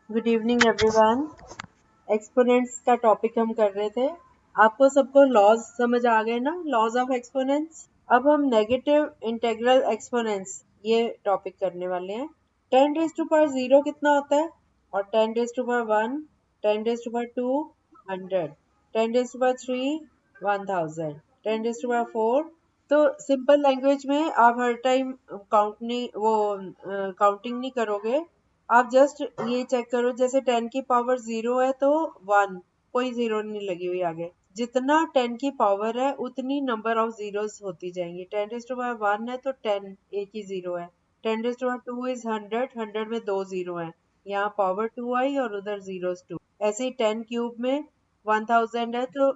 Good evening everyone. Exponents का topic हम कर रहे थे। आपको सबको लॉज समझ आ गए ना, लॉज ऑफ एक्सपोनेंट्स। अब हम नेगेटिव इंटीग्रल एक्सपोनेंट्स ये टॉपिक करने वाले हैं। 10 रेज टू पावर 0 कितना होता है, और 10 raise to power 1, 10 raise to power 2 100, 10 raise to power 3 1000, 10 raise to power 4। तो सिंपल लैंग्वेज में आप हर टाइम काउंटिंग नहीं करोगे। आप जस्ट ये चेक करो, जैसे 10 की पावर 0 है तो 1, कोई जीरो नहीं लगी हुई आगे। जितना 10 की पावर है उतनी नंबर ऑफ जीरोस होती जाएंगी। 10 रेज टू पावर 1 है तो 10 एक ही जीरो है। 10 रेज टू पावर 2 इज 100, 100 में दो जीरो है। यहाँ पावर 2 आई और उधर जीरोस 2। ऐसे ही 10 क्यूब में 1000 है तो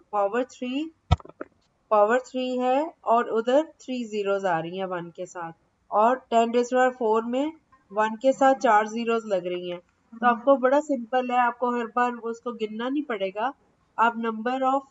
पावर 3 है और उधर 3 जीरोस आ रही हैं 1 के साथ। और 10 रेज़ टू पावर 4 में 1 के साथ 4 जीरोस लग रही हैं। तो आपको बड़ा सिंपल है, आपको हर बार उसको गिनना नहीं पड़ेगा। आप नंबर ऑफ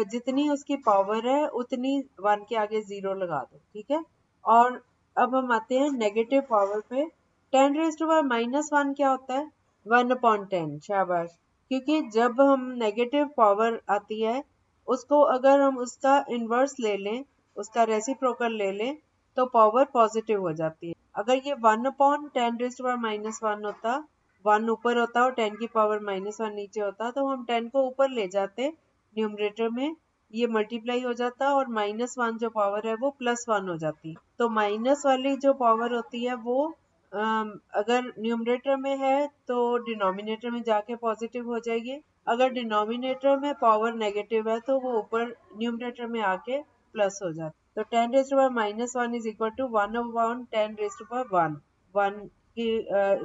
जितनी उसकी पावर है उतनी 1 के आगे जीरो लगा दो, ठीक है। और अब हम आते हैं नेगेटिव पावर पे। 10 रेज़ टू पावर -1 क्या होता है, 1/10। शाबाश। क्योंकि जब हम नेगेटिव पावर आती है, उसको अगर हम उसका इनवर्स ले लें, उसका रेसिप्रोकल ले लें, तो पावर पॉजिटिव हो जाती है। अगर ये 1/10 रेज़ टू पावर -1 होता, 1 ऊपर होता और 10 की पावर -1 नीचे होता, तो हम 10 को ऊपर ले जाते न्यूमरेटर में, ये मल्टीप्लाई हो जाता और -1 जो पावर है वो +1 हो जाती। तो माइनस वाली जो पावर होती है वो अगर न्यूमरेटर में है तो डिनोमिनेटर में जाके पॉजिटिव हो जाएगी। अगर डिनोमिनेटर में पावर नेगेटिव है तो वो ऊपर न्यूमरेटर में आके प्लस हो जाता है। तो 10 raise to power -1 is equal to 1/10 raise to power 1। 1 की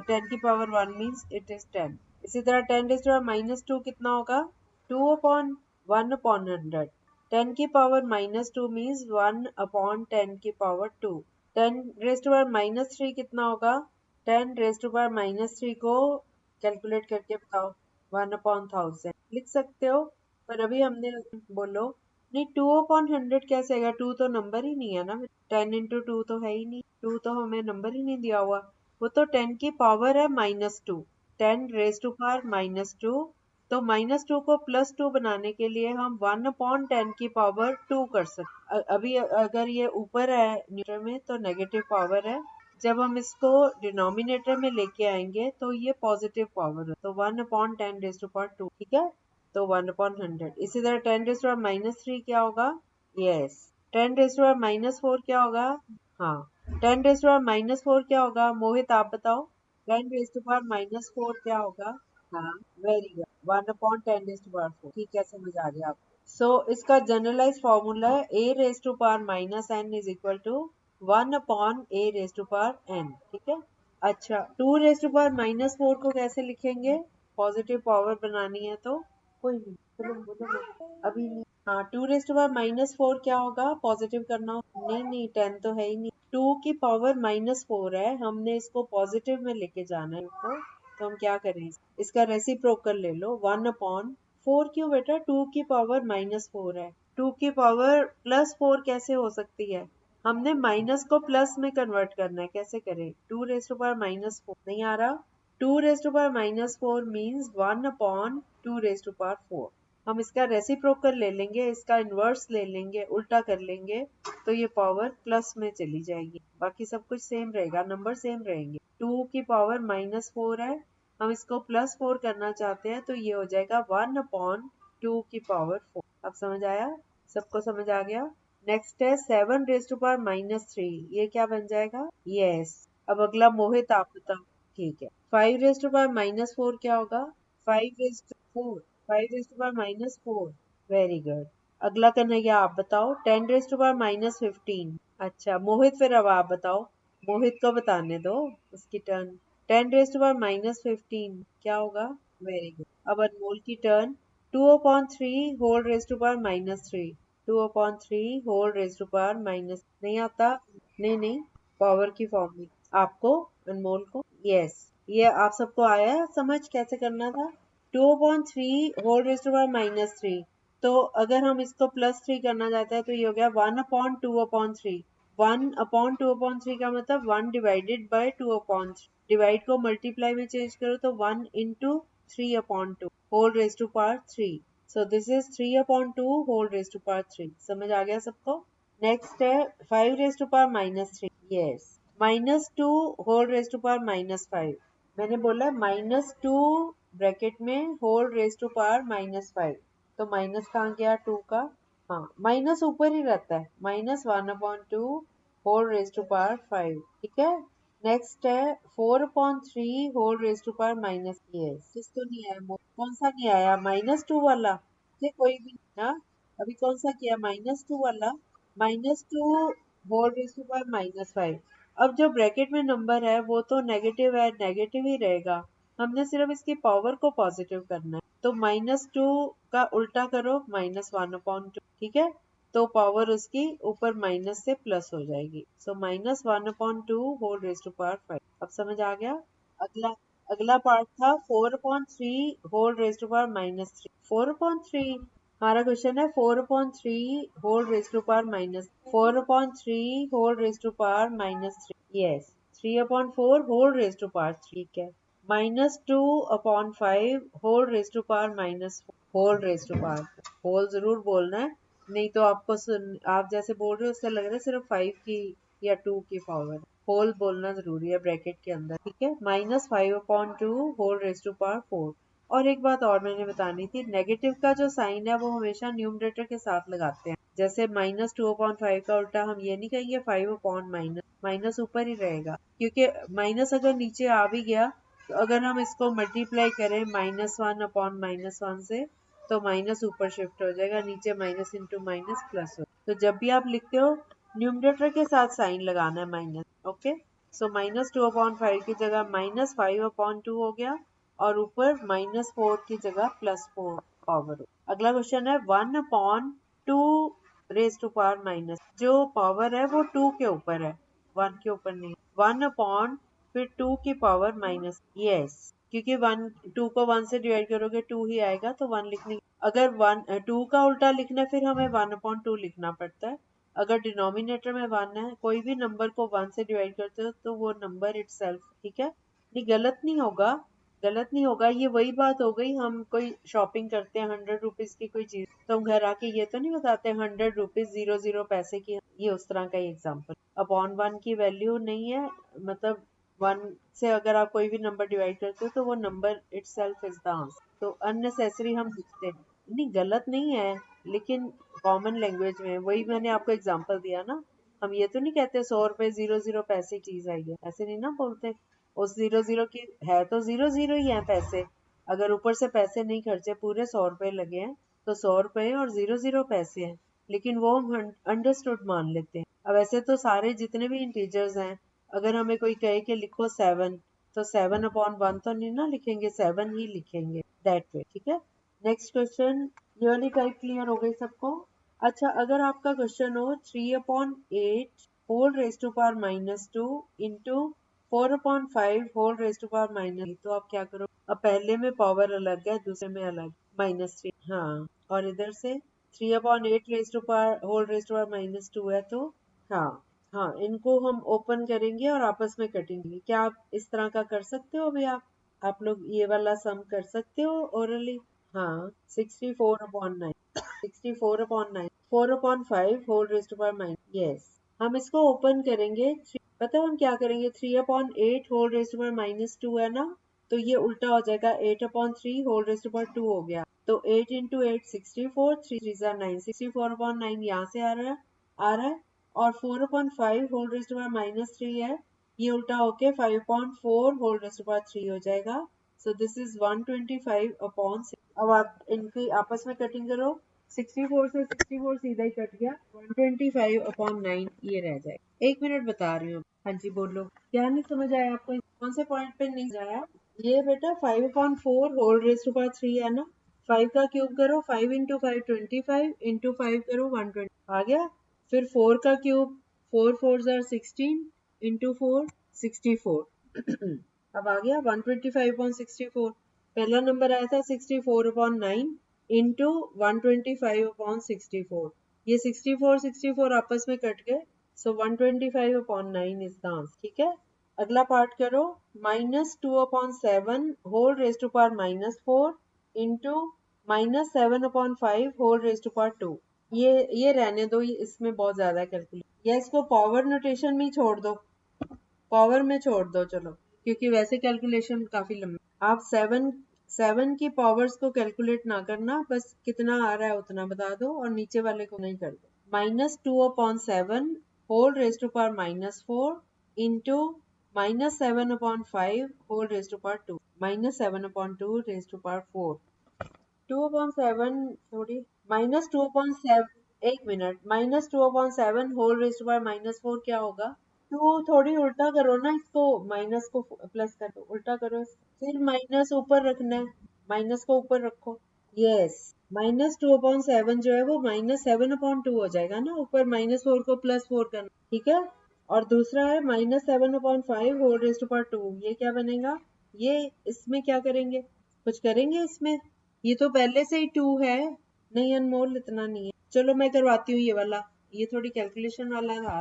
10 की पावर 1 मीन्स इट इज 10। इसी तरह 10 रेज़ टू पावर -2 कितना होगा, 2/1/100। 10 की पावर -2 मीन्स 1/10 की पावर 2। 10 रेज़ टू पावर -3 कितना होगा, 10 रेज़ टू पावर -3 को कैलकुलेट करके बताओ। 1/1000 लिख सकते हो, पर अभी हमने बोलो नहीं, 2/100 कैसे आएगा, 2 तो नंबर ही नहीं है ना। 10 इंटू 2 तो है ही नहीं, 2 तो हमें नंबर ही नहीं दिया हुआ। वो तो 10 की पावर है -2, 10 रेज़ टू पावर -2। तो -2 को +2 बनाने के लिए हम 1/10 की पावर 2 कर सकते। अभी अगर ये ऊपर है न्यूमरेटर में तो नेगेटिव पावर है, जब हम इसको डिनोमिनेटर में लेके आएंगे तो ये पॉजिटिव पावर है। तो 1/10 रेज़ टू पावर 2, ठीक है। तो 1/100। इसी तरह 10 रेज़ टू पावर -3 क्या होगा, यस। 10 रेज़ टू पावर -4 क्या होगा, हाँ। 10 रेज़ टू पावर -4 क्या होगा, मोहित आप बताओ। 10 रेज़ टू पावर -4 क्या होगा, हाँ, very good, 1/10 raise to power 4। ठीक है, समझ आ गया आपको। सो इसका जनरलाइज फॉर्मूला है a raise to power -n is equal to 1/a raise to power n, ठीक है। अच्छा, 2 रेज़ टू पावर -4 को कैसे लिखेंगे, पॉजिटिव पावर बनानी है तो कोई नहीं, चलो बोलो अभी नहीं। हाँ, 2 रेज़ टू पावर -4 क्या होगा, पॉजिटिव करना हो, नहीं नहीं 10 तो है ही नहीं। 2 की पावर -4 है, हमने इसको पॉजिटिव में लेके जाना है इसको। तो हम क्या करें, इसका रेसिप्रोकल ले लो। 1/4 क्यों बेटा, 2 की पावर -4 है, 2 की पावर +4 कैसे हो सकती है। हमने माइनस को प्लस में कन्वर्ट करना है, कैसे करें। 2 रेज़ टू पावर -4 नहीं आ रहा। 2 raise to power -4 means 1/2 raise to power 4। हम इसका रेसिप्रोकल ले लेंगे, इसका इनवर्स ले लेंगे, उल्टा कर लेंगे, तो ये पावर प्लस में चली जाएगी। बाकी सब कुछ सेम रहेगा, नंबर सेम रहेंगे। 2 की पावर -4 है, हम इसको +4 करना चाहते हैं, तो ये हो जाएगा 1/2 की पावर 4। अब समझ आया, सबको समझ आ गया। नेक्स्ट है 7 रेज़ टू पावर -3, ये क्या बन जाएगा, यस। अब अगला मोहित आप बताओ, ठीक है। 5 रेज़ टू पावर -4 क्या होगा, 5 raise to 4, 5 raise to power -4, very good. अगला कन्हैया आप बताओ, 10 रेज़ टू पावर -15। अच्छा मोहित, फिर अब आप बताओ, मोहित को बताने दो, उसकी टर्न। 10 रेज़ टू पावर -15 क्या होगा, वेरी गुड। अब अनमोल की turn. 2/3 whole raise to power -3, 2/3 whole raise to power minus, नहीं आता, नहीं नहीं, पावर की फॉर्म में। आपको, अनमोल को, यस। ये आप सबको आया है समझ कैसे करना था। 2/3 होल रेज़ टू पावर -3, तो अगर हम इसको +3 करना चाहते हैं तो ये हो गया 1/2/3, 1/2/3 का मतलब 1 डिवाइडेड बाय 2/3। डिवाइड को मल्टीप्लाई में चेंज करो तो 1 into 3/2 whole raise to power 3। So this is 3/2 whole raise to power 3। समझ आ गया सबको? नेक्स्ट है 5 raise to power -3। Yes, -2 whole raise to power -5। मैंने बोला -2 ब्रैकेट में होल रेज टू पावर -5। तो माइनस कहाँ गया 2 का? हाँ, माइनस ऊपर ही रहता है, -1/2 होल रेज टू पावर 5। ठीक है। नेक्स्ट है 4/3 whole raise to power minus. Yes, किस तो नहीं आया? कौन सा नहीं आया? -2 वाला। ये कोई भी ना, अभी कौन सा किया? -2 वाला। -2 होल रेज टू पावर -5। अब जो ब्रैकेट में नंबर है वो तो नेगेटिव है, नेगेटिव ही रहेगा। हमने सिर्फ इसकी पावर को पॉजिटिव करना है। तो -2 का उल्टा करो, -1/2। ठीक है, तो पावर उसकी ऊपर माइनस से प्लस हो जाएगी। सो -1/2 होल रेज टू पावर 5। अब समझ आ गया? अगला अगला पार्ट था 4/3 होल रेज टू पावर -3। 4/3 हमारा क्वेश्चन है 4/3 whole raise to power -4/3 whole raise to power -3। Yes, 3/4 whole raise to power 3। ठीक है, -2/5 whole raise to power -4 whole raise to power. Whole जरूर बोलना है, नहीं तो आपको आप जैसे बोल रहे हो उससे लग रहा है सिर्फ 5 की या 2 की पावर। होल बोलना जरूरी है ब्रैकेट के अंदर। ठीक है, -5/2 होल रेज टू पावर 4। और एक बात और मैंने बतानी थी, नेगेटिव का जो साइन है वो हमेशा न्यूमरेटर के साथ लगाते हैं। जैसे -2/5 का उल्टा हम ये नहीं कहेंगे 5/-, माइनस ऊपर ही रहेगा, क्योंकि माइनस अगर नीचे आ भी गया तो अगर हम इसको मल्टीप्लाई करें -1/-1 से तो माइनस ऊपर शिफ्ट हो जाएगा, नीचे माइनस इंटू माइनस प्लस हो। तो जब भी आप लिखते हो न्यूमरेटर के साथ साइन लगाना है माइनस। ओके, सो -2/5 की जगह -5/2 हो गया और ऊपर -4 की जगह +4 पावर। अगला क्वेश्चन है 1/2 रेज टू पावर माइनस। जो पावर है वो 2 के ऊपर है, 1 के ऊपर नहीं। 1/ फिर 2 की पावर माइनस। यस, क्योंकि 2 को 1 से डिवाइड करोगे 2 ही आएगा, तो 1 लिखने। अगर 2 का उल्टा लिखना है फिर हमें 1/2 लिखना पड़ता है। अगर डिनोमिनेटर में 1 है, कोई भी नंबर को 1 से डिवाइड करते हो तो वो नंबर इटसेल्फ। ठीक है, ये गलत नहीं होगा, गलत नहीं होगा। ये वही बात हो गई, हम कोई शॉपिंग करते हैं 100 रुपीज की कोई चीज, तो हम घर आके ये तो नहीं बताते 100 रुपीज 00 पैसे की। ये उस तरह का एग्जाम्पल। अपॉन 1 की वैल्यू नहीं है, मतलब 1 से अगर आप कोई भी नंबर डिवाइड करते हो तो वो number itself is the answer. तो अननेसेसरी हम लिखते हैं, नहीं गलत नहीं है, लेकिन कॉमन लैंग्वेज में वही मैंने आपको एग्जांपल दिया ना। हम ये तो नहीं कहते 100 रुपए 00 पैसे की चीज आई है, ऐसे नहीं ना बोलते। उस 00 की है तो 00 ही है पैसे। अगर ऊपर से पैसे नहीं खर्चे, पूरे 100 रुपए लगे हैं तो 100 रुपए और 00 पैसे हैं, लेकिन वो हम अंडरस्टूड मान लेते हैं। अब ऐसे तो सारे जितने भी इंटीजर्स हैं, अगर हमें कोई कहे कि लिखो 7, तो 7/1 तो नहीं ना लिखेंगे, 7 ही लिखेंगे, दैट वे। ठीक है, नेक्स्ट क्वेश्चन। ये वाली टाइप क्लियर हो गई सबको? अच्छा, अगर आपका क्वेश्चन हो 3/8 whole raise to power -2 into 4/5 whole raise to power -3, तो आप क्या करो? अब पहले में पावर अलग है, दूसरे में अलग, -3। हाँ, और इधर से 3/8 raise to power whole raise to power -2 है, तो हाँ हाँ, इनको हम ओपन करेंगे और आपस में कटेंगे। क्या आप इस तरह का कर सकते हो? अभी आप लोग ये वाला सम कर सकते हो ओरली? हाँ, 64/9, 64/9, 4/5 whole raise to power -। Yes, हम इसको ओपन करेंगे। पता है हम क्या करेंगे? 3/8 होल रेज टू पावर -2 है ना, तो ये उल्टा हो जाएगा, 8/3 होल रेज टू पावर 2 हो गया। तो 8 into 8 64, 3 3 9, 64/9 यहाँ से आ रहा है और 4/5 होल रेज टू पावर -3 है, ये उल्टा होके 5/4 होल रेज टू पावर 3 हो जाएगा। So this is 125/6। अब आप इनकी आपस में कटिंग करो, 64 से 64 सीधा ही कट गया, 125/9 ये रह जाए। 1 मिनट बता रही हूँ। हाँ जी बोलो, क्या नहीं समझ आया आपको? कौन से पॉइंट पे नहीं आया? ये बेटा 5/4 होल रेज टू पावर 3 है ना, 5 का क्यूब करो, 5 into 5 25 into 5 करो 120, आ गया। फिर 4 का क्यूब, 4 4s are 16 into 4 64। अब आ गया 125/64। पहला नंबर आया था 64/9 into 125/64। ये 64 64 आपस में कट गए, सो 125/9 इज द आंसर। ठीक है, अगला पार्ट करो। -2/7 whole raise to power -4 into -7/5 whole raise to power 2। ये रहने दो, इसमें बहुत ज्यादा कैलकुलेट, या इसको पावर नोटेशन में ही छोड़ दो, पावर में छोड़ दो चलो, क्योंकि वैसे कैलकुलेशन काफी लंबी। आप सेवन की पावर्स को कैलकुलेट ना करना, बस कितना आ रहा है उतना बता दो और नीचे वाले को नहीं कर दो। -2/7 whole raise to power -4 into -7/5 whole raise to power 2 -7/2 raise to power 4। 2/7 थोड़ी -2/7, एक minute, -2/7 whole raise to power -4 क्या होगा? तो थोड़ी उल्टा करो ना इसको, माइनस को प्लस कर दो, उल्टा करो, फिर माइनस ऊपर रखना है, माइनस को ऊपर रखो। यस, -2/7 जो है वो -7/2 हो जाएगा ना, ऊपर -4 को +4 करना। ठीक है, और दूसरा है -7/5 होल रेज टू पावर 2, ये क्या बनेगा? ये इसमें क्या करेंगे, कुछ करेंगे इसमें? ये तो पहले से ही 2 है। नहीं अनमोल, इतना नहीं है, चलो मैं करवाती हूँ ये वाला, ये थोड़ी कैलकुलेशन वाला था।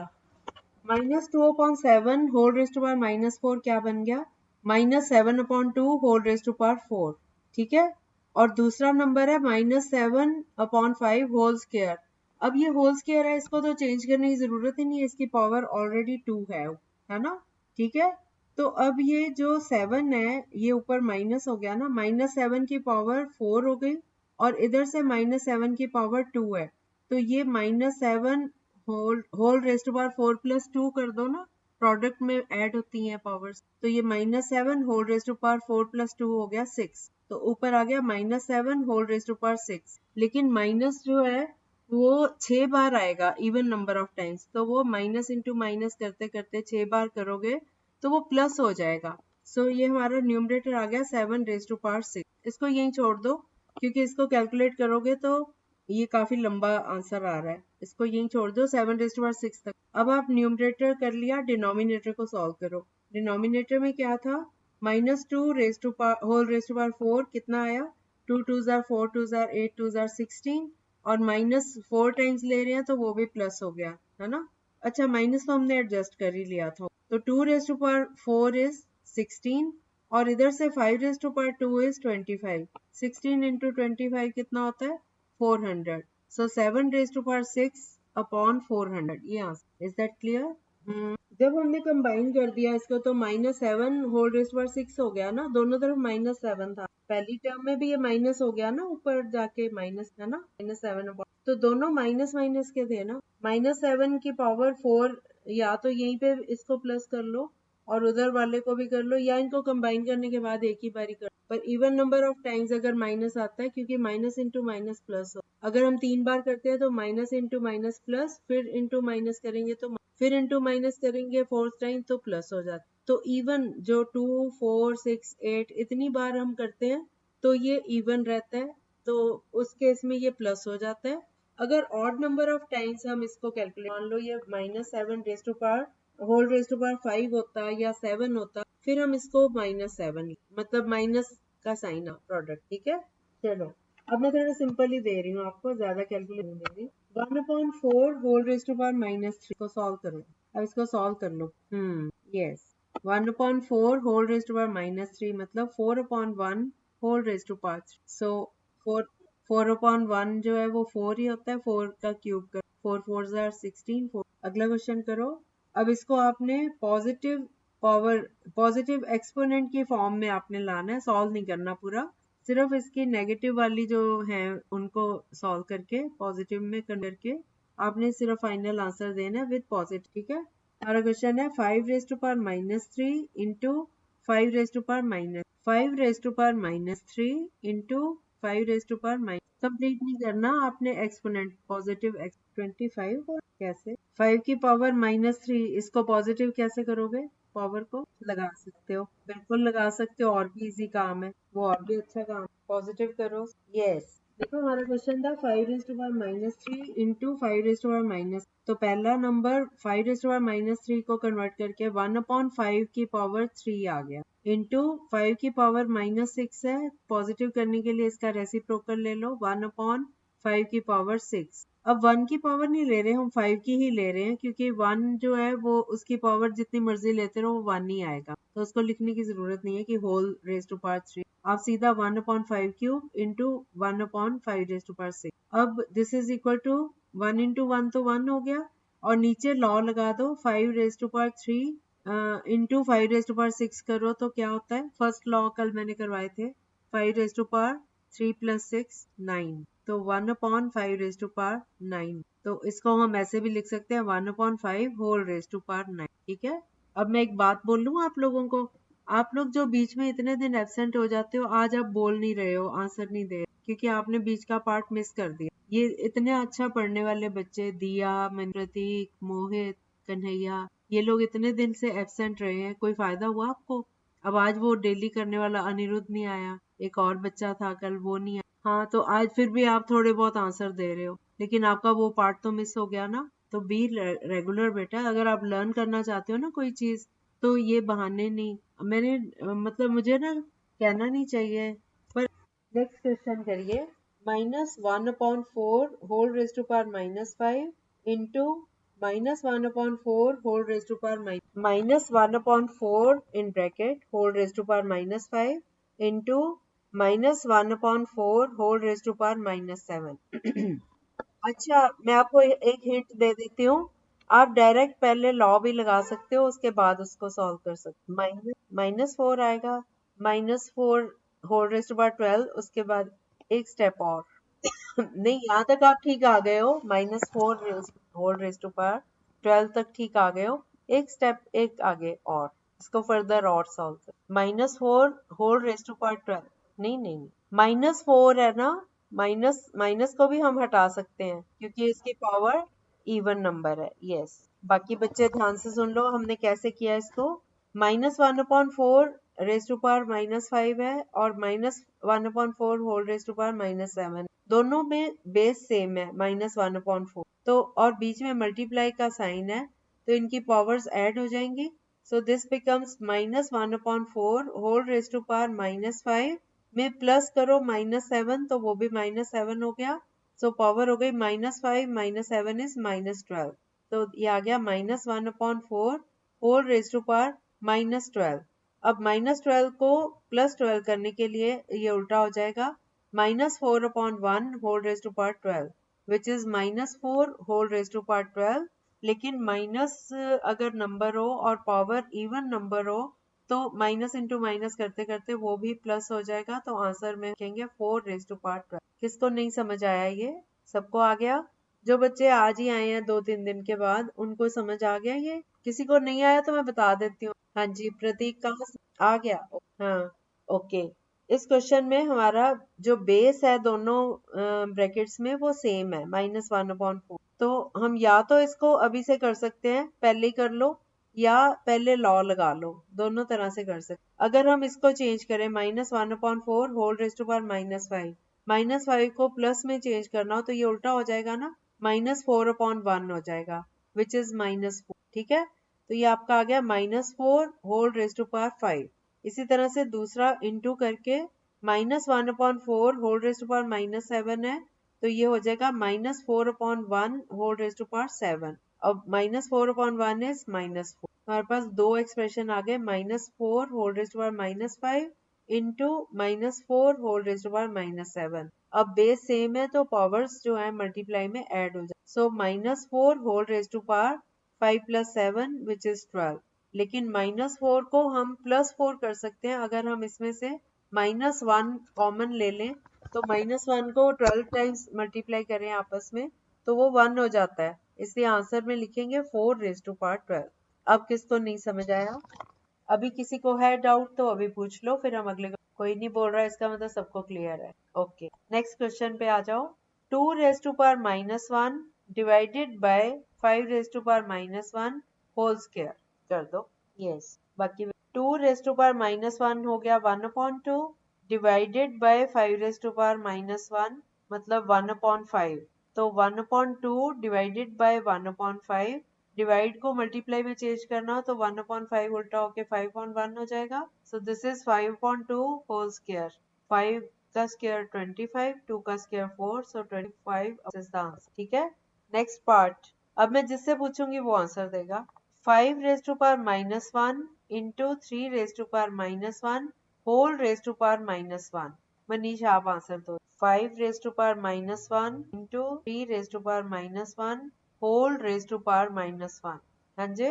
-2/7 होल रेज टू पावर -4 क्या बन गया? -7/2 होल रेज टू पावर 4। ठीक है, और दूसरा नंबर है -7/5 होल स्क्वायर। अब ये होल स्क्वायर है, इसको तो चेंज करने की जरूरत ही नहीं है, इसकी पावर ऑलरेडी 2 है ना? ठीक है, तो अब ये जो 7 है ये ऊपर माइनस हो गया ना, -7 की पावर 4 हो गई, और इधर से -7 की पावर 2 है, तो ये -7 होल रेज टू पावर 4 + 2 कर दो ना, प्रोडक्ट में ऐड होती हैं पावर्स, तो ये -7 होल रेज टू पावर 4 + 2 हो गया 6, तो ऊपर आ गया -7 होल रेज टू पावर 6। लेकिन माइनस जो है वो 6 बार आएगा, इवन नंबर ऑफ टाइम्स, तो वो माइनस इंटू माइनस करते करते 6 बार करोगे तो वो प्लस हो जाएगा। सो ये हमारा न्यूमरेटर आ गया 7 रेज टू पावर 6। इसको यहीं छोड़ दो, क्योंकि इसको कैलकुलेट करोगे तो ये काफी लंबा आंसर आ रहा है, इसको यहीं छोड़ दो 7 रेज टू पावर 6 तक। अब आप न्यूमरेटर कर लिया, डिनोमिनेटर को सॉल्व करो। डिनोमिनेटर में क्या था? -2 raise to power whole raise to power 4 कितना आया? 2 2 4 2 8 2 16, और -4 टाइम्स ले रहे हैं तो वो भी प्लस हो गया, है ना? अच्छा, माइनस तो हमने एडजस्ट कर ही लिया था, तो 2 रेज टू पावर 4 इज 16, और इधर से 5 raise to power 2 is 25। 16 into 25 कितना होता है? 400। So 7 raised to power 6 upon 400, ये आंसर। Is that clear? जब हमने कंबाइन कर दिया इसको तो -7 होल रेज टू पावर 6 हो गया ना, दोनों तरफ -7 था, पहली टर्म में भी ये माइनस हो गया ना, ऊपर जाके माइनस है ना, -7, तो दोनों माइनस माइनस के थे ना। -7 की पावर 4, या तो यहीं पे इसको प्लस कर लो और उधर वाले को भी कर लो, या इनको कंबाइन करने के बाद एक ही बारी कर, पर इवन नंबर ऑफ टाइम्स अगर माइनस आता है, क्योंकि माइनस इंटू माइनस प्लस हो, अगर हम 3 बार करते हैं तो माइनस इंटू माइनस प्लस, फिर इंटू माइनस करेंगे तो फिर इंटू माइनस करेंगे 4th टाइम तो प्लस हो जाता। तो इवन जो 2 4 6 8 इतनी बार हम करते हैं तो ये इवन रहता है, तो उस केस में ये प्लस हो जाता है। अगर ऑड नंबर ऑफ टाइम्स हम इसको कैलकुलेट, मान लो ये -7 raise to power whole raise to power 5 होता या 7 होता, फिर हम इसको -7, मतलब माइनस का साइन प्रोडक्ट। ठीक है, चलो अब मैं थोड़ा सिंपल ही दे रही हूँ आपको, ज्यादा कैलकुलेट नहीं दे रही। 1/4 होल रेज टू पावर -3 को सॉल्व करो, अब इसको सॉल्व कर लो। Yes, 1/4 whole raise to power -3 मतलब 4/1 whole raise to power 3। So 4/1 जो है वो 4 ही होता है, 4 का क्यूब कर, 4 4 are 16। अगला क्वेश्चन करो। अब इसको आपने पॉजिटिव एक्सपोनेंट की फॉर्म में आपने लाना है, सॉल्व नहीं करना पूरा, सिर्फ इसकी नेगेटिव वाली जो है उनको सॉल्व करके पॉजिटिव में कन्वर्ट करके आपने सिर्फ फाइनल आंसर देना है विद पॉजिटिव। ठीक है, हमारा क्वेश्चन है 5 raise to power -3 into 5 raise to power -5 raise to power -3 into 5 raise to power minus. Complete नहीं करना आपने, एक्सपोनेंट पॉजिटिव 25, और कैसे 5 की पावर -3, इसको पॉजिटिव कैसे करोगे? पावर को लगा सकते हो, बिल्कुल लगा सकते हो, और भी इजी काम है वो, और भी अच्छा काम, पॉजिटिव करो। यस, देखो हमारा क्वेश्चन था 5 raise to power -3 into 5 raise to power तो पहला नंबर 5 रेज टू पावर -3 को कन्वर्ट करके 1/5 की पावर 3 आ गया, इंटू 5 की पावर -6 है, पॉजिटिव करने के लिए इसका रेसिप्रोकल ले लो, 1/5 की पावर 6। अब 1 की पावर नहीं ले रहे हम, 5 की ही ले रहे हैं, क्योंकि 1 जो है वो उसकी पावर जितनी मर्जी लेते रहो वो 1 ही आएगा, तो उसको लिखने की जरूरत नहीं है कि होल रेज टू पावर 3। आप सीधा 1/5 cube into 1/5 raise to power 6। अब this is equal to 1 into 1 तो 1 हो गया, और नीचे लॉ लगा दो 5 raise to power 3 into 5 raise to power 6 करो तो क्या होता है। फर्स्ट लॉ कल मैंने करवाए थे, 5 रेज टू पावर 3 + 6 9, तो 1/5 रेज टू पावर 9, तो इसको हम ऐसे भी लिख सकते हैं 1/5 होल रेज टू पावर 9। ठीक है। अब मैं एक बात बोल लूँ आप लोगों को, आप लोग जो बीच में इतने दिन एब्सेंट हो जाते हो, आज आप बोल नहीं रहे हो, आंसर नहीं दे रहे, क्योंकि आपने बीच का पार्ट मिस कर दिया। ये इतने अच्छा पढ़ने वाले बच्चे, दिया, प्रतीक, मोहित, कन्हैया, ये लोग इतने दिन से एब्सेंट रहे हैं, कोई फायदा हुआ आपको? अब आज वो डेली करने वाला अनिरुद्ध नहीं आया, एक और बच्चा था कल, वो नहीं आया। हाँ, तो आज फिर भी आप थोड़े बहुत आंसर दे रहे हो, लेकिन आपका वो पार्ट तो मिस हो गया ना। तो बी रेगुलर बेटा, अगर आप लर्न करना चाहते हो ना कोई चीज, तो ये बहाने नहीं। मैंने मतलब मुझे ना कहना नहीं चाहिए, पर नेक्स्ट क्वेश्चन करिए। -1/4 whole raise to power -5 into -1/4 whole raise to power -1/4 in bracket whole raise to power -5 into -1/4 whole raise to power -7। अच्छा, मैं आपको एक हिंट दे देती हूँ, आप डायरेक्ट पहले लॉ भी लगा सकते हो, उसके बाद उसको सॉल्व कर सकते हो। -4 आएगा, -4 होल रेज टू पावर 12, उसके बाद एक स्टेप और। नहीं, यहाँ तक आप ठीक आ गए हो, -4 होल रेज टू पावर 12 तक ठीक आ गए हो, एक स्टेप एक आगे और, इसको फर्दर और सॉल्व कर। -4 होल रेज टू पावर 12, नहीं नहीं नहीं, -4 है ना, माइनस माइनस को भी हम हटा सकते हैं क्योंकि इसकी पावर इवन नंबर है। यस, बाकी बच्चे ध्यान से सुन लो हमने कैसे किया इसको। -1/4 रेज टू पावर -5 है, और -1/4 होल रेज टू पावर -7, दोनों में बेस सेम है -1/4, तो और बीच में मल्टीप्लाई का साइन है, तो इनकी पावर्स ऐड हो जाएंगी। So this becomes -1/4 whole raise to power -5 में प्लस करो -7, तो वो भी -7 हो गया, सो पावर हो गई -5 - 7 इज -12, तो ये आ गया -1/4 होल रेज टू पावर -12। अब -12 को +12 करने के लिए ये उल्टा हो जाएगा, -4/1 whole raise to power 12 which is -4 whole raise to power 12। लेकिन माइनस अगर नंबर हो और पावर इवन नंबर हो, तो माइनस इंटू माइनस करते करते वो भी प्लस हो जाएगा, तो आंसर में लिखेंगे 4 रेज टू पावर 12। किसको नहीं समझ आया, ये सबको आ गया? जो बच्चे आज ही आए हैं 2-3 दिन के बाद, उनको समझ आ गया ये? किसी को नहीं आया तो मैं बता देती हूँ। हाँ जी, प्रतीक कहाँ से आ गया? हाँ, ओके। इस क्वेश्चन में हमारा जो बेस है दोनों ब्रैकेट्स में वो सेम है, -1/4, तो हम या तो इसको अभी से कर सकते हैं, पहले ही कर लो, या पहले लॉ लगा लो, दोनों तरह से कर सकते। अगर हम इसको चेंज करें -1/4 होल रेज टू पावर -5, -5 को प्लस में चेंज करना हो तो ये उल्टा हो जाएगा ना, -4/1 हो जाएगा विच इज -4। ठीक है, तो ये आपका आ गया -4 होल रेज टू पावर 5। इसी तरह से दूसरा इंटू करके -1/4 होल रेज टू पावर -7 है, तो ये हो जाएगा -4/1 होल रेज टू पावर 7। अब -4/1 इज -4, हमारे पास दो एक्सप्रेशन आ गए, -4 whole raise to power -5 into -4 whole raise to power -7। अब बेस सेम है तो पावर्स जो है मल्टीप्लाई में ऐड हो जाए, so -4 whole raise to power 5 + 7 which is 12। लेकिन -4 को हम +4 कर सकते हैं, अगर हम इसमें से -1 कॉमन ले लें, तो -1 को 12 टाइम्स मल्टीप्लाई करें आपस में, तो वो 1 हो जाता है, इसलिए आंसर में लिखेंगे 4 रेज टू पावर 12। अब किसको नहीं समझ आया? अभी किसी को है डाउट तो अभी पूछ लो, फिर हम अगले। कोई नहीं बोल रहा, इसका मतलब सबको क्लियर है। ओके, नेक्स्ट क्वेश्चन पे आ जाओ। 2 raise to power -1 divided by 5 raise to power -1 whole square कर दो। यस, बाकी 2 रेज टू पावर -1 हो गया 1/2 divided by 5 raise to power -1 मतलब 1/5, तो 1/2 डिवाइडेड बाय 1/5, डिवाइड को मल्टीप्लाई में चेंज करना हो तो 1/5 उल्टा होके 5/1 हो जाएगा, so this is 5/2 whole square. 5 का स्क्वायर 25, 2 का square 4, so 25 is the answer. ठीक है, नेक्स्ट पार्ट। अब मैं जिससे पूछूंगी वो आंसर देगा। 5 raise to power -1 into 3 raise to power -1 whole raise to power -1। Manish आप आंसर दो। 5 raise to power -1 into 3 raise to power -1 whole raise to power -1। हाँ जी,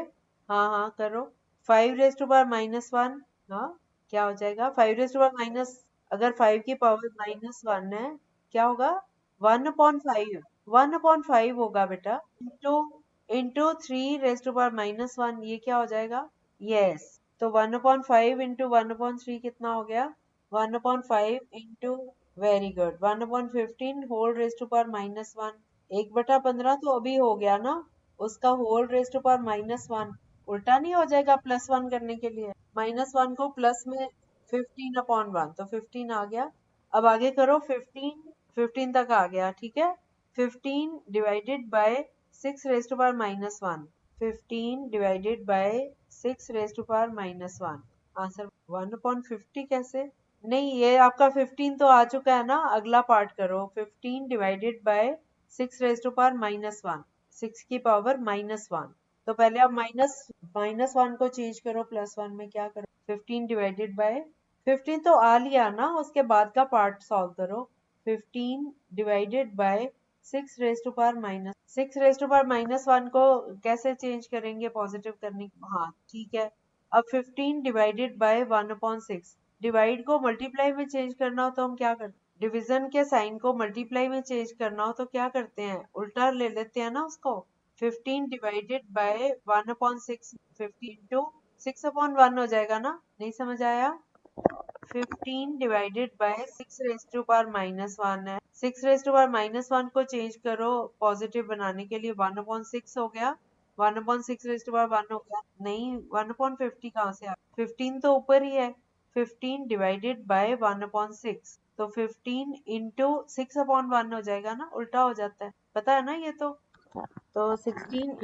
हाँ हाँ करो। 5 रेज टू पावर -1, हाँ क्या हो जाएगा? 5 रेज टू पावर माइनस, अगर 5 की पावर -1 है क्या होगा? 1/5, 1/5 होगा बेटा। Into into 3 raise to power -1, ये क्या हो जाएगा? यस, तो 1/5 इंटू 1/3 कितना हो गया? 1/5 into, very good, 1/15 whole raise to power -1। 1/15 तो अभी हो गया ना, उसका होल रेज टू पावर -1 उल्टा नहीं हो जाएगा +1 करने के लिए? -1 को प्लस में 15/1, तो 15 आ गया। अब आगे करो, 15 तक आ गया। ठीक है, 15 divided by 6 raise to power -1, 15 divided by 6 raise to power -1, answer 1/50 कैसे? नहीं, ये आपका 15 तो आ चुका है ना, अगला पार्ट करो। 15 divided by 6 raise to power -1, 6 की पावर -1। तो पहले आप -1 को चेंज करो +1 में, क्या करो? 15 डिवाइडेड बाय 15 तो आ लिया ना, उसके बाद का पार्ट सॉल्व करो। 15 divided by 6 raise to power -6 raise to power -1 को कैसे चेंज करेंगे पॉजिटिव करने? हाँ ठीक है। अब 15 डिवाइडेड बाय 1/6, डिवाइड को मल्टीप्लाई में चेंज करना हो तो हम क्या करते हैं? डिवीजन के साइन को मल्टीप्लाई में चेंज करना हो तो क्या करते हैं? उल्टा ले लेते हैं ना उसको। 15 डिवाइडेड बाय 1/6, 15 इंटू 6/1 हो जाएगा ना? नहीं समझ आया? 15 divided by 6 raise to power -1 है। 6 रेज टू पावर -1 को चेंज करो पॉजिटिव बनाने के लिए, 1/6 हो गया। 1/6 रेज टू पावर 1 हो गया। नहीं, 1/50 कहाँ से आ? 15 तो ऊपर ही है। 15 डिवाइडेड बाय 1/6, तो 15 इंटू 6/1 हो जाएगा ना, उल्टा हो जाता है, पता है ना ये तो 15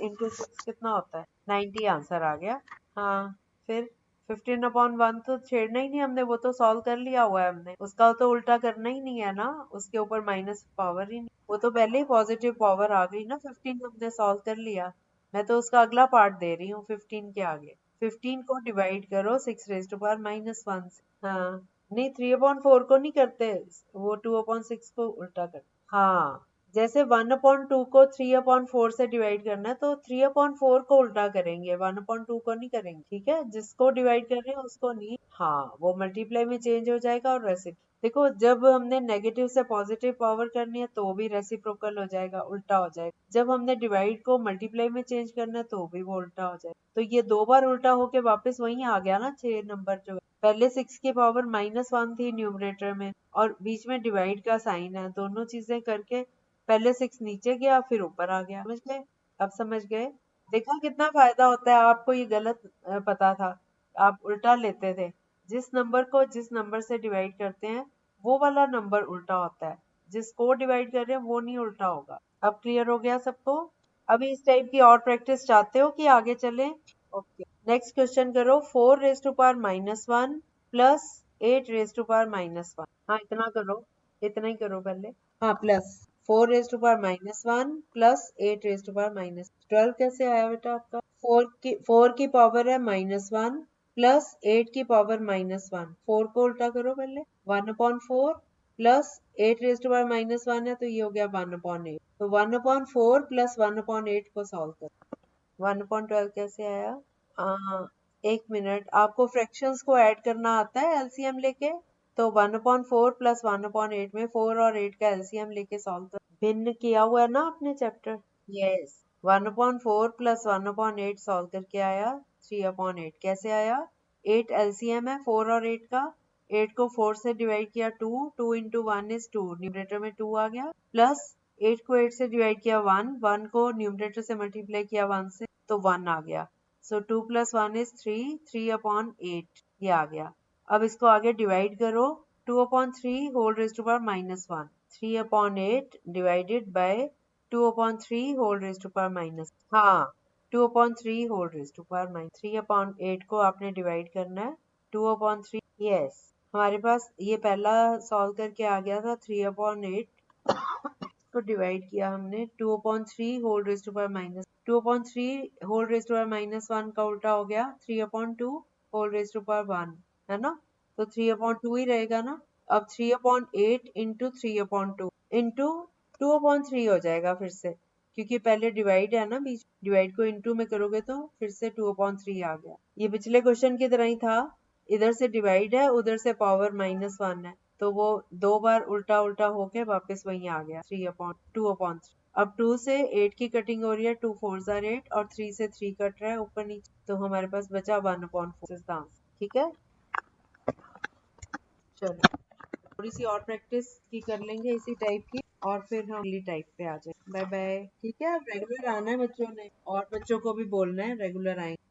इंटू 6 कितना होता है? 90, आंसर आ गया। हाँ, फिर 15/1 तो छेड़ना ही नहीं हमने, वो तो सॉल्व कर लिया हुआ है हमने, उसका तो उल्टा करना ही नहीं है ना, उसके ऊपर माइनस पावर ही नहीं, वो तो पहले ही पॉजिटिव पावर आ गई ना। 15 हमने सॉल्व कर लिया, मैं तो उसका अगला पार्ट दे रही हूँ 15 के आगे। 15 को डिवाइड करो 6 रेज टू पावर -1 से। हाँ, नहीं 3/4 को नहीं करते, वो 2/6 को उल्टा करते। हाँ, जैसे 1/2 को 3/4 से डिवाइड करना है तो 3/4 को उल्टा करेंगे, 1/2 को नहीं करेंगे। ठीक है, जिसको डिवाइड कर रहे हैं उसको नहीं, हाँ वो मल्टीप्लाई में चेंज हो जाएगा। और देखो, जब हमने नेगेटिव से पॉजिटिव पावर करनी है तो भी रेसिप्रोकल हो जाएगा, उल्टा हो जाएगा। जब हमने डिवाइड को मल्टीप्लाई में चेंज करना है तो भी वो उल्टा हो जाएगा। तो ये 2 बार उल्टा होके वापस वहीं आ गया ना, 6 नंबर जो है। पहले 6 की पावर -1 थी न्यूमरेटर में, और बीच में डिवाइड का साइन है, दोनों चीजें करके पहले 6 नीचे गया फिर ऊपर आ गया। समझ गए? अब समझ गए? देखा कितना फायदा होता है? आपको ये गलत पता था, आप उल्टा लेते थे। जिस नंबर को जिस नंबर से डिवाइड करते हैं वो वाला नंबर उल्टा होता है, जिसको डिवाइड कर रहे हैं वो नहीं उल्टा होगा। अब क्लियर हो गया सबको? अभी इस टाइप की और प्रैक्टिस चाहते हो कि आगे चले? ओके, नेक्स्ट क्वेश्चन करो। 4 raise to power -1 plus 8 raise to power -1। हाँ इतना करो, इतना ही करो पहले। हाँ, plus 4 raise to power -1 plus 8 raise to power -12 कैसे आया बेटा आपका? 4 की पावर है -1 प्लस 8 की पावर -1, 4 को उल्टा करो पहले। 1/4 प्लस 8 रेज टू पावर -1 है तो ये हो गया 1/8। तो 1/4 प्लस 1/8 को सॉल्व करो। 1/12 कैसे आया? एक मिनट, आपको फ्रैक्शंस को ऐड करना आता है एलसीएम लेके? तो 1/4 प्लस 1/8 में 4 और 8 का एलसीएम लेके सॉल्व कर, भिन्न किया हुआ है ना आपने चैप्टर? यस, 1/4 प्लस 1/8 सॉल्व करके आया 3/8। कैसे आया? 8 एलसीएम है 4 और 8 का, 8 को 4 से डिवाइड किया 2, 2 इंटू 1 इज 2, न्यूमरेटर में 2 आ गया, प्लस 8 को 8 से डिवाइड किया 1, 1 को न्यूमरेटर से मल्टीप्लाई किया 1 से तो 1 आ गया। सो 2 प्लस 1 इज 3, 3/8 ये आ गया। अब इसको आगे डिवाइड करो, 2/3 whole raise to power -1, 3/8 divided by 2/3 whole raise to power minus, हाँ 2/3 होल रेज टू पावर -3/8 को आपने डिवाइड करना है 2/3, यस। हमारे पास ये पहला सॉल्व करके आ गया था 3/8 को डिवाइड किया हमने 2/3 whole raise to power minus 2/3 whole raise to power -1 का उल्टा हो गया 3/2 होल रेज टू पावर 1 है ना, तो 3/2 ही रहेगा ना। अब 3/8 इंटू 3/2 इंटू 2/3 हो जाएगा फिर से, क्योंकि पहले डिवाइड है ना, बीच डिवाइड को इंटू में करोगे तो फिर से 2/3 आ गया। ये पिछले क्वेश्चन की तरह ही था, इधर से डिवाइड है उधर से पावर -1 है, तो वो दो बार उल्टा उल्टा होके वापस वहीं आ गया 2/3। अब 2 से 8 की कटिंग हो रही है, 2 4 जार 8 और 3 से 3 कट रहा है ऊपर नीचे, तो हमारे पास बचा 1/4। ठीक है, चलो थोड़ी सी और प्रैक्टिस की कर लेंगे इसी टाइप की, और फिर हम अगली टाइप पे आ जाए। Bye bye. ठीक है, अब रेगुलर आना है बच्चों ने, और बच्चों को भी बोलना है रेगुलर आएंगे।